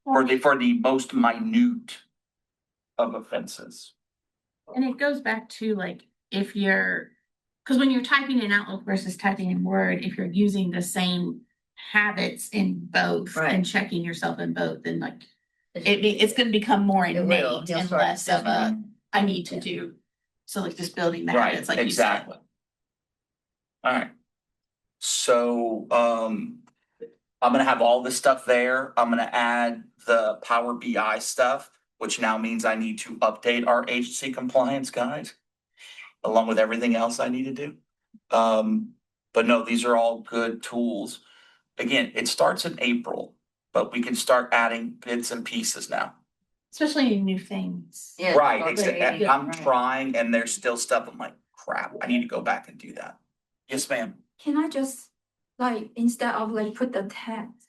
For the most minute of offenses. And it goes back to, like, if you're, because when you're typing in Outlook versus typing in Word, if you're using the same habits in both Right. and checking yourself in both, then like it's gonna become more It will. innate You'll and start less of a, doing I need to do. So like just building the Right, habits, like you said. exactly. Alright. So, I'm gonna have all this stuff there. I'm gonna add the Power BI stuff, which now means I need to update our agency compliance guide. Along with everything else I need to do. But no, these are all good tools. Again, it starts in April, but we can start adding bits and pieces now. Especially in new things. Yeah, Right, start and creating, I'm right. trying and there's still stuff, I'm like, crap, I need to go back and do that. Yes, ma'am. Can I just, like, instead of like put the text,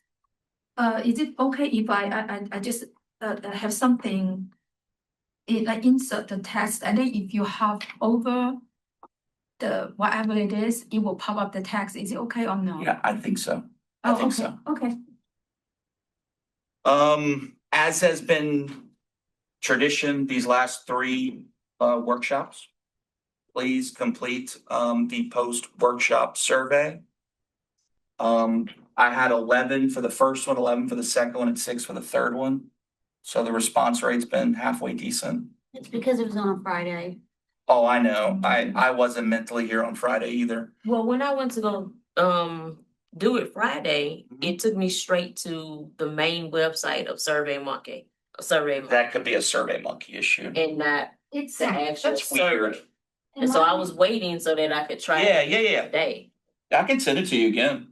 is it okay if I just have something, like insert the text, and then if you hover over the whatever it is, it will pop up the text, is it okay or no? Yeah, I think so. I Oh, think okay, so. okay. As has been tradition these last three workshops, please complete the post-workshop survey. I had 11 for the first one, 11 for the second one, and 6 for the third one. So the response rate's been halfway decent. It's because it was on a Friday. Oh, I know. I wasn't mentally here on Friday either. Well, when I went to go do it Friday, it took me straight to the main website of SurveyMonkey. That could be a Survey Monkey issue. And that It's the actual That's weird. survey. And so I was waiting so that I could try Yeah, it yeah. today. I can send it to you again.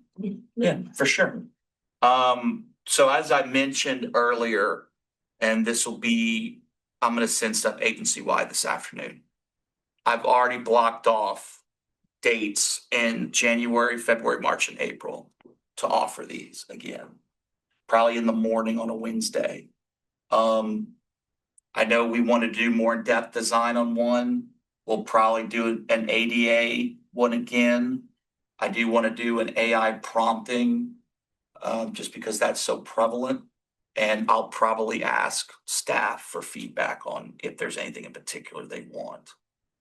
Yeah, for sure. So as I mentioned earlier, and this will be, I'm gonna send stuff agency-wide this afternoon. I've already blocked off dates in January, February, March, and April to offer these again. Probably in the morning on a Wednesday. I know we want to do more in-depth design on one. We'll probably do an ADA one again. I do want to do an AI prompting, just because that's so prevalent. And I'll probably ask staff for feedback on if there's anything in particular they want.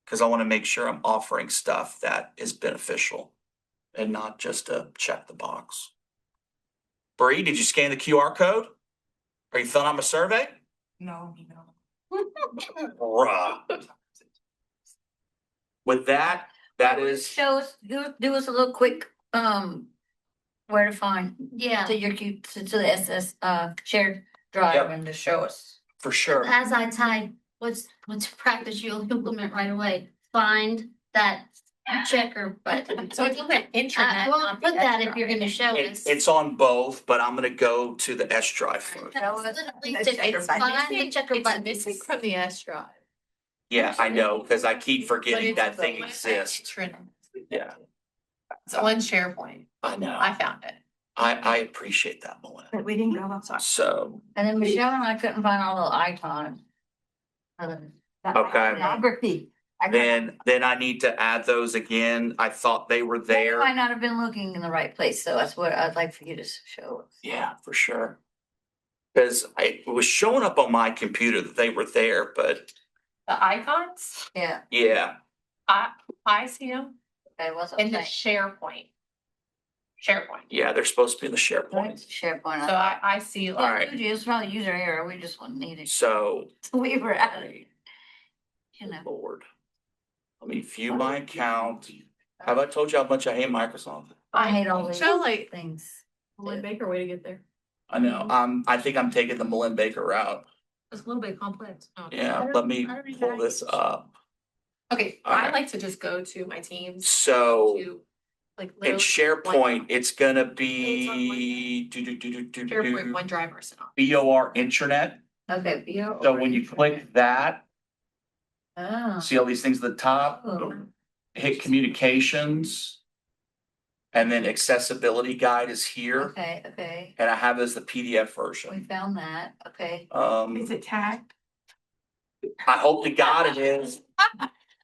Cause I want to make sure I'm offering stuff that is beneficial and not just to check the box. Bree, did you scan the QR code? Are you filling out my survey? No, you know. Bruh. With that, that is, Show us, do us a little quick, where to find, Yeah, to your, to the SS, shared drive Yep. and to show us. for sure. as I type, what's practice you'll implement right away, find that checker button. So it's on the internet. Well, not put the that if extra. you're gonna show us. It's on both, but I'm gonna go to the S drive first. It's Find the checker it's button. missing from the S drive. Yeah, I know, cause I keep But forgetting it's that the thing one exists. intranet. Yeah, It's on SharePoint. I know. I found it. I appreciate that, Melinda. But we didn't go outside. So, And then Michelle and I couldn't find all the icons. That Okay. iconography. I couldn't- then I need to add those again. I thought they were You there. might not have been looking in the right place, so that's what I'd like for you to show us. Yeah, for sure. Cause it was showing up on my computer that they were there, but The icons, Yeah, yeah, I see them okay, what's in it the saying? SharePoint. SharePoint. yeah, they're supposed to be in the SharePoint. SharePoint. So I see All like, right. It's probably user error, we just wouldn't need it. So, We were at it. You know. Lord. Let me view my account. Have I told you how much I hate Microsoft? I hate all these So, like- things. Lynn Baker way to get there. I know, I think I'm taking the Melinda Baker route. it's a little bit complex. Oh. Yeah, let me pull this up. Okay, All right. I like to just go to my teams So to like in literally SharePoint, it's gonna It's be SharePoint OneDrive Arsenal. BOR Intranet. Okay, BO. So when you click that, Oh. see all these things at the top, Oh. hit communications. And then accessibility guide is here, Okay, okay, and I have it as the PDF we version. found that, okay. Is it tagged? I hope to God it is.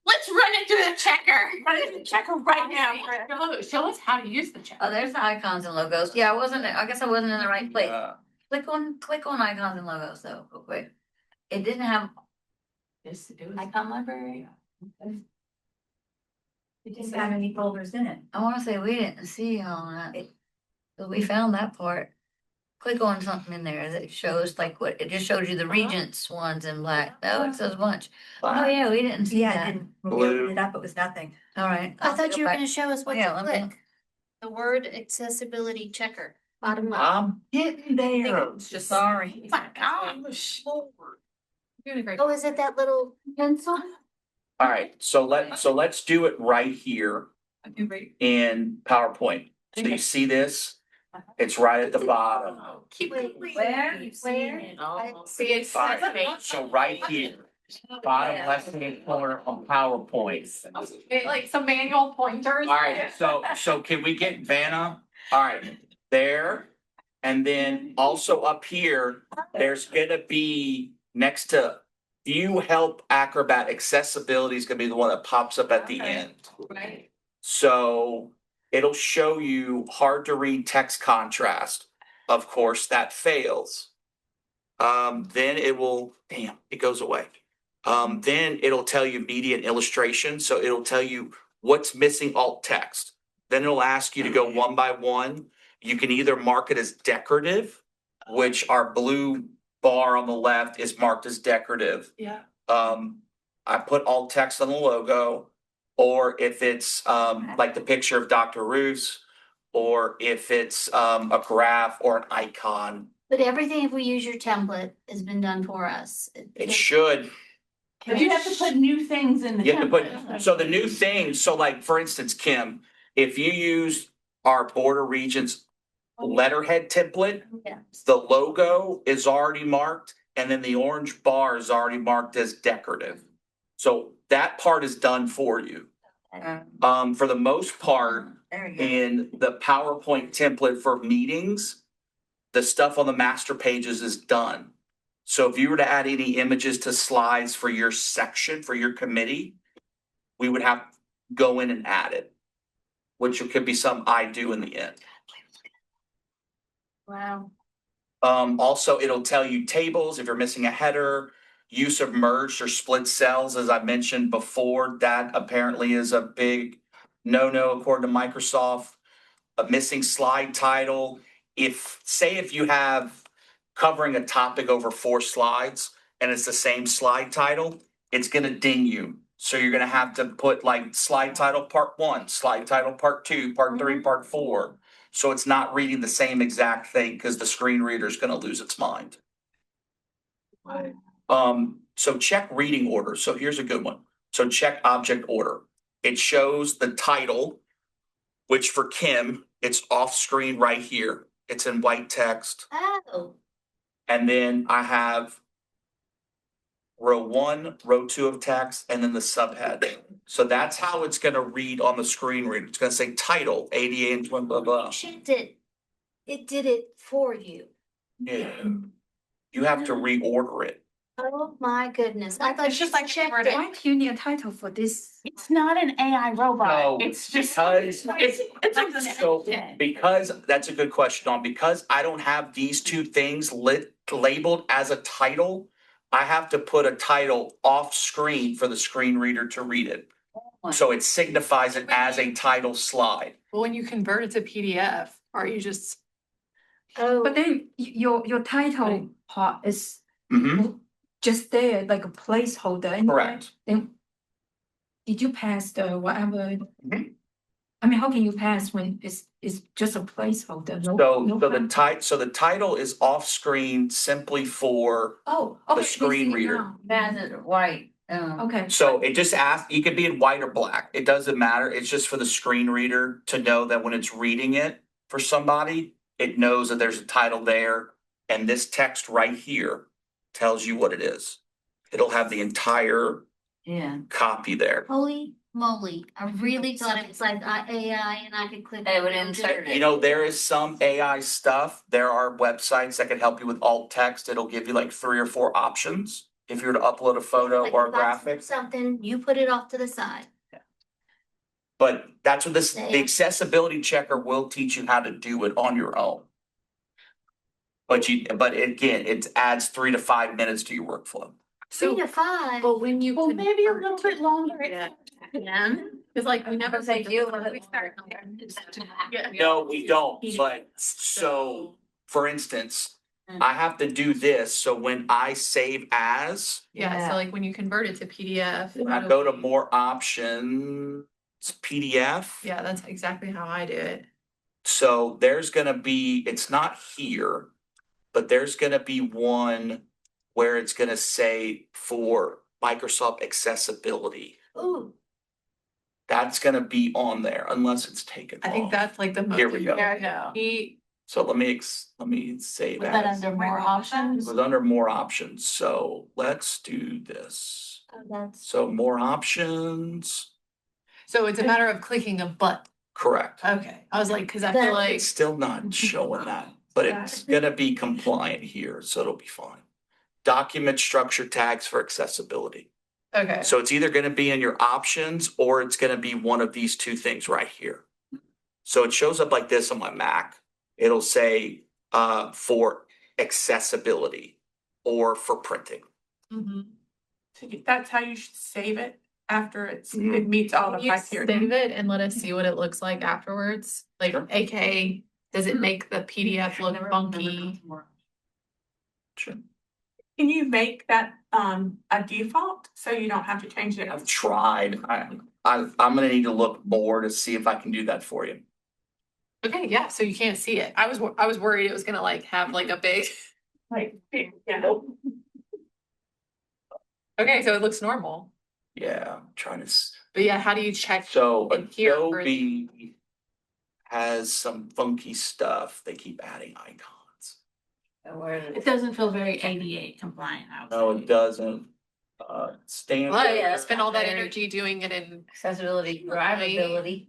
Let's run it through the checker. Run it through the checker right now, Chris. Show us how to use the checker. Oh, there's the icons and logos. Yeah, I guess I wasn't in the right place. Uh, Click on icons and logos though, real quick. It didn't have Yes, it was. icon library. It didn't have any folders in it. I wanna say we didn't see all that. But we found that part. Click on something in there that shows like what, it just shows you the Regents ones in black. No, it says bunch. Oh, yeah, we didn't see Yeah, that. and when we Blue. opened it up, it was nothing. All right. I I'll thought go you were back. gonna show us what Yeah, to let me- click. The word accessibility checker, bottom left. I'm getting there. It's just Sorry. Oh my gosh. You're doing a great. Oh, is it that little pencil? All right, so let's do it right here Okay, great. in PowerPoint. So you see this? It's right at the bottom. Keep Wait, going. where? See, it's All right, that's so right here, bottom left-hand corner on PowerPoint. like some manual pointers. All right, so can we get Vanna? All right, there. And then also up here, there's gonna be next to View Help Acrobat, accessibility is gonna be the one that pops up at the Okay. end. Right. So it'll show you hard to read text contrast. Of course, that fails. Then it will, damn, it goes away. Then it'll tell you media and illustration. So it'll tell you what's missing alt text. Then it'll ask you to go one by one. You can either mark it as decorative, which our blue bar on the left is marked as decorative. Yeah. I put alt text on the logo, or if it's like the picture of Dr. Roos, or if it's a graph or an icon, But everything, if we use your template, has been done for us. it should. But you have to put new things in the You have to template. put, so the new thing, so like, for instance, Kim, if you use our Board of Regents letterhead template, Yeah. the logo is already marked, and then the orange bar is already marked as decorative. So that part is done for you. For the most part, There we go. in the PowerPoint template for meetings, the stuff on the master pages is done. So if you were to add any images to slides for your section, for your committee, we would have to go in and add it, which could be something I do in the end. Wow. Also, it'll tell you tables, if you're missing a header, use of merged or split cells, as I mentioned before, that apparently is a big no-no according to Microsoft. A missing slide title, if you have covering a topic over 4 slides and it's the same slide title, it's gonna ding you. So you're gonna have to put like slide title part 1, slide title part 2, part 3, part 4. So it's not reading the same exact thing because the screen reader is gonna lose its mind. So check reading order. So here's a good one. So check object order. It shows the title, which for Kim, it's off screen right here. It's in white text. Oh, And then I have row 1, row 2 of text, and then the subhead. So that's how it's gonna read on the screen reader. It's gonna say title, ADA and blah, blah, blah. checked it. It did it for you. No. You have to reorder it. Oh my goodness. I thought It's just like checked Reddit. it. Why do you need a title for this? It's not an AI robot. No, It's just. because- It's like an So, agent. because, that's a good question, Dawn, because I don't have these two things labeled as a title, I have to put a title off screen for the screen reader to read it. So it signifies it as a title slide. Well, when you convert it to PDF, are you just? Oh, But then your title part is Mhm, just there, like a placeholder. anyway. correct. Then did you pass the whatever? Mhm. I mean, how can you pass when it's just a placeholder? No, So, no so the title is off screen simply for, Oh, okay. we screen see it reader. now. That's it, white. Okay. so it just asks, you could be in white or black. It doesn't matter. It's just for the screen reader to know that when it's reading it for somebody, it knows that there's a title there. And this text right here tells you what it is. It'll have the entire Yeah. copy there. holy moly. I really thought it was like AI and I could click. They would it and insert You know, there is some AI stuff. There are websites that can help you with alt text. It'll give you like 3 or 4 options. If you were to upload a photo Like, or a if I see graphic. Something, you put it off to the side. But that's what the Yeah. accessibility checker will teach you how to do it on your own. But again, it adds 3 to 5 minutes to your workflow. 3 to 5. But when you. Well, maybe a little convert bit longer. Yeah. Cause like we never Say say you you. let We it- start. Yeah. No, we don't, but so, for instance, I have to do this, so when I save as, Yeah, so like when you convert it to PDF. when I go to more options, PDF. Yeah, that's exactly how I do it. So there's gonna be, it's not here, but there's gonna be one where it's gonna say for Microsoft accessibility. Ooh, That's gonna be on there unless it's taken I think off. that's like the most. Here we go. He, So let me save Was that as. under more It options? was under more options, so let's do this. oh, that's. So more options, so it's a matter of clicking a button. correct. Okay, I was like, cause I That- feel like. It's still not showing that, but it's gonna be compliant here, so it'll be fine. Document structure tags for accessibility. Okay, So it's either gonna be in your options or it's gonna be one of these two things right here. So it shows up like this on my Mac. It'll say for accessibility or for printing. mhm. That's how you should save it after it meets all the Can you criteria. save it and let us see what it looks like afterwards? Like, Sure. AKA, does it make the PDF look funky? Sure. Can you make that a default so you don't have to change it? I've tried. I'm gonna need to look more to see if I can do that for you. Okay, yeah, so you can't see it. I was worried it was gonna like have like a big, Like, yeah. okay, so it looks normal. Yeah, I'm trying to. But yeah, how do you check? So in here for Adobe has some funky stuff. They keep adding icons. Where is It doesn't feel very ADA compliant. I would No, say. it doesn't. Standard. Oh, yeah. Spend all that energy doing it in. Accessibility, drivability.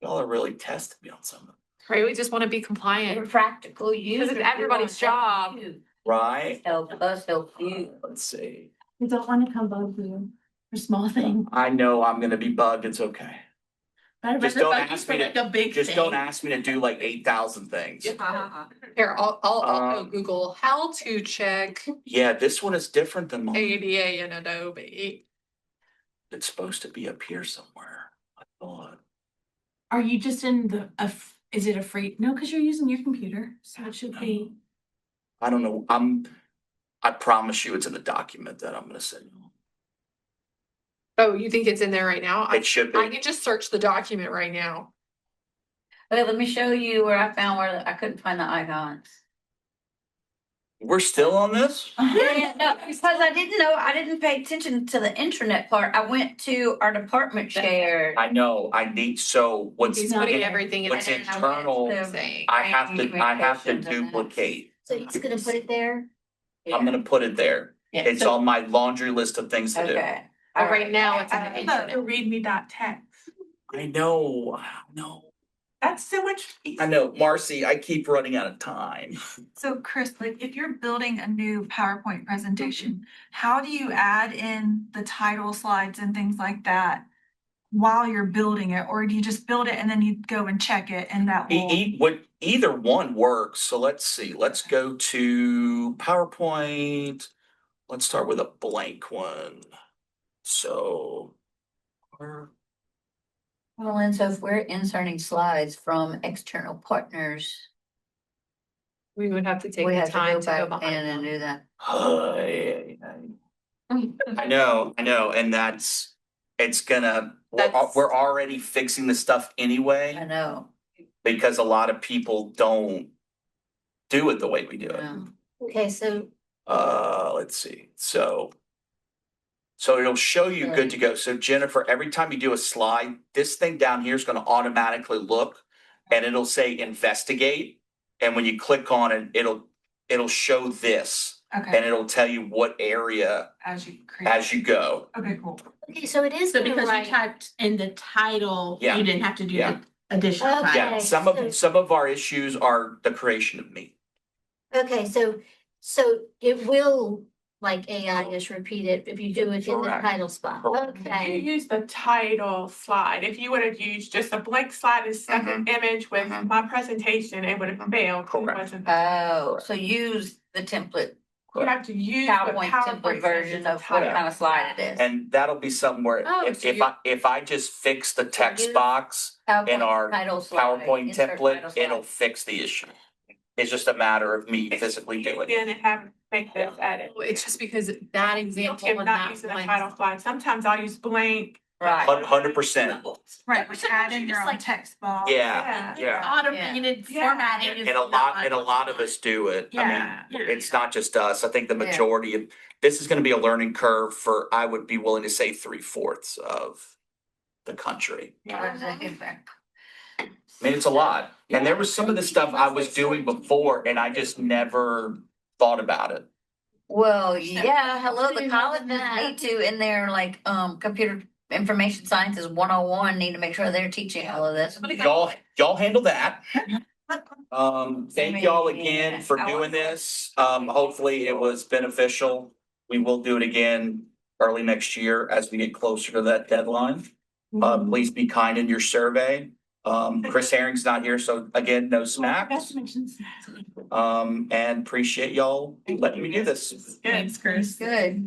Y'all are really testing me on something, Right, we just want to be compliant. Practical use. This is everybody's job. right? Help us help you. Let's see. We don't want to come bug you for small things. I know I'm gonna be bugged, it's okay. I'd Just rather don't bug you ask for me to- like a big Just don't thing. ask me to do like 8,000 things. Here, I'll go Um, Google how to check Yeah, this one is different than mine. ADA in Adobe. It's supposed to be up here somewhere. I thought. Are you just in is it a free? No, because you're using your computer, so it should be. I don't know. I promise you it's in the document that I'm gonna send you. Oh, you think it's in there right now? It should I be. can just search the document right now. Okay, let me show you where I found where I couldn't find the icons. We're still on this? Yeah, no, because I didn't pay attention to the intranet part. I went to our department share. I know, I need, so what's, He's putting everything in. what's there. internal, Saying. I have to Communications and that. duplicate. So he's gonna put it there? I'm gonna put it there. Yeah, It's so- on my laundry list of things to do. Okay. But right now it's in the The internet. readme.text. I know. That's so much. I know, Marcy, I keep running out of time. So Chris, like if you're building a new PowerPoint presentation, how do you add in the title slides and things like that while you're building it? Or do you just build it and then you go and check it and that will? Either one works. So let's see, let's go to PowerPoint. Let's start with a blank one. So. Well, and so if we're inserting slides from external partners, We would have to take we the have to time go to go back in behind and them. do that. I know, and it's gonna, That's- we're already fixing the stuff I anyway, know. because a lot of people don't do it the way we do it. Yeah. Okay, so Let's see, so it'll show you good to go. So Jennifer, every time you do a slide, this thing down here is gonna automatically look and it'll say investigate. And when you click on it, it'll show this Okay, and it'll tell you what area as you create. as you go. Okay, cool. okay, so it is So gonna because you write. typed in the title, Yeah. you didn't have to do Yeah. the additional Okay. time. Yeah, so- some of our issues are the creation of me. Okay, so it will, like AI just repeat it if you do it in the Correct. title spot. Correct. You Okay. use the title slide. If you would have used just a blank slide as second image with my presentation, it would have failed. 'cause it Correct. wasn't- Oh, so use the template, You have to use the PowerPoint template version of what kind of slide it is. And that'll be somewhere, Oh, if so if I just fix the text use box in PowerPoint our title slide, PowerPoint insert template, title slide. it'll fix the issue. It's just a matter of me physically doing it. Again, and have make this edit. It's just because that example If and not that using the one. title slide, sometimes I'll use blank. Right. 100%. Right, which add in your own text box. Yeah. Automated Yeah. formatting is. And a lot of us do it. I Yeah. mean, it's not just us. I think the Yeah. majority of, this is gonna be a learning curve for, I would be willing to say 3/4 of the country. I mean, it's a lot. And there was some of the stuff I was doing before and I just never thought about it. Well, yeah, hello, the Didn't colleges know that. need to, in their like, computer information sciences 101, need to make sure they're teaching all of this. Y'all handle that. Thank y'all again for doing this. Hopefully it was beneficial. We will do it again early next year as we get closer to that deadline. Please be kind in your survey. Chris Herring's not here, so again, no snacks. And appreciate y'all letting me do this. Thanks, Chris. Good.